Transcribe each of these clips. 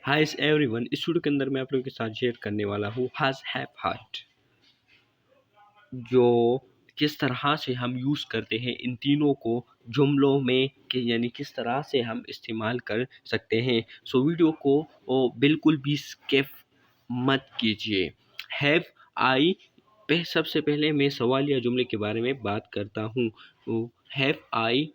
Hi everyone, इस video के अंदर मैं आप लोगों के साथ शेयर करने वाला हूँ हैज़ हैव हर्ट, जो किस तरह से हम यूज़ करते हैं इन तीनों को जुमलों में कि यानी किस तरह से हम इस्तेमाल कर सकते हैं। सो वीडियो को बिल्कुल भी स्किप मत कीजिए। हैव आई सबसे पहले मैं सवाल या जुमले के बारे में बात करता हूँ। हैव आई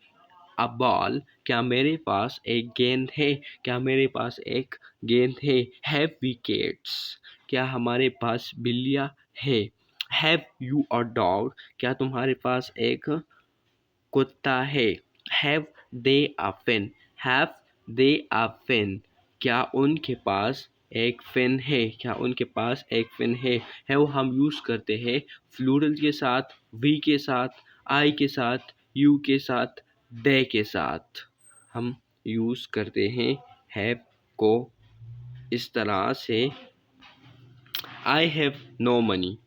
अ बॉल, क्या मेरे पास एक गेंद है? क्या मेरे पास एक गेंद है? हैव वी कैट्स, क्या हमारे पास बिल्लियाँ है? हैव यू अ डॉग, क्या तुम्हारे पास एक कुत्ता है? Have they a pen, have they a pen, क्या उनके पास एक पेन है? क्या उनके पास एक पेन है? हैव हम यूज़ करते हैं फ्लूरल के साथ, वी के साथ, आई के साथ, यू के साथ, दे के साथ हम यूज़ करते हैं हैव को इस तरह से। आई हैव नो मनी,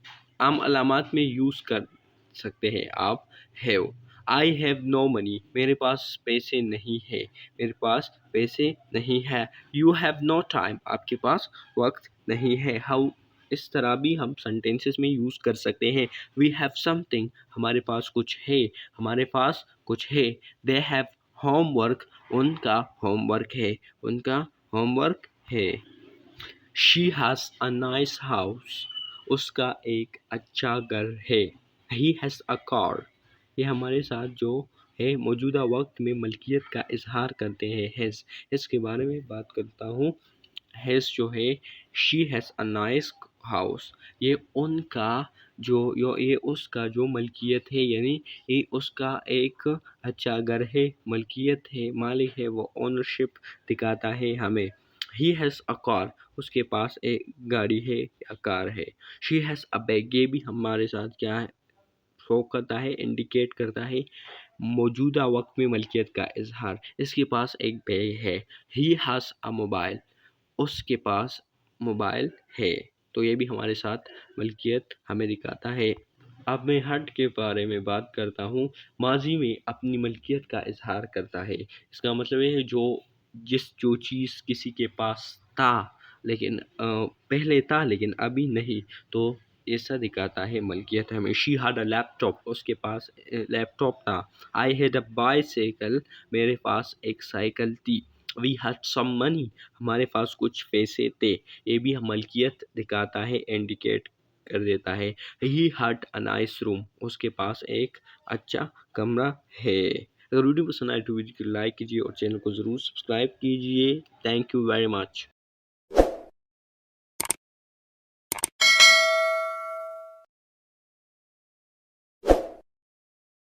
आम अलामात में यूज़ कर सकते हैं आप have. I have no money, मेरे पास पैसे नहीं है, मेरे पास पैसे नहीं है। यू हैव नो टाइम, आपके पास वक्त नहीं है। हाउ इस तरह भी हम सेंटेंसेस में यूज़ कर सकते हैं। वी हैव समथिंग, हमारे पास कुछ है, हमारे पास कुछ है। दे हैव होमवर्क, उनका होमवर्क है, उनका होमवर्क है। She has a nice house, उसका एक अच्छा घर है। ही हैज़ अ कार, ये हमारे साथ जो है मौजूदा वक्त में मलकियत का इजहार करते हैं। हैज़, इसके बारे में बात करता हूँ। हैज़ जो है, she has a nice house, ये उनका ये उसका जो मलकियत है, यानी ये उसका एक अच्छा घर है, मलकियत है, मालिक है, वो ओनरशिप दिखाता है हमें। ही हैज़ अ कार, उसके पास एक गाड़ी है या कार है। शी हैज़ अ बैग, ये भी हमारे साथ क्या है, शो करता है, इंडिकेट करता है मौजूदा वक्त में मलकियत का इजहार। इसके पास एक बैग है। ही हैज़ अ मोबाइल, उसके पास मोबाइल है, तो ये भी हमारे साथ मलकियत हमें दिखाता है। अब मैं हट के बारे में बात करता हूँ। माजी में अपनी मलकियत का इजहार करता है। इसका मतलब ये है जो चीज़ किसी के पास था, लेकिन पहले था लेकिन अभी नहीं, तो ऐसा दिखाता है मलकियत हमें। शी हैड अ लैपटॉप, उसके पास लैपटॉप था। आई हैड अ बाईसाइकिल, मेरे पास एक साइकिल थी। वी हैड सम मनी, हमारे पास कुछ पैसे थे। ये भी हम मलकियत दिखाता है, इंडिकेट कर देता है। He had a nice room, उसके पास एक अच्छा कमरा है। अगर वीडियो पसंद आए तो वीडियो को लाइक कीजिए और चैनल को ज़रूर सब्सक्राइब कीजिए। Thank you very much.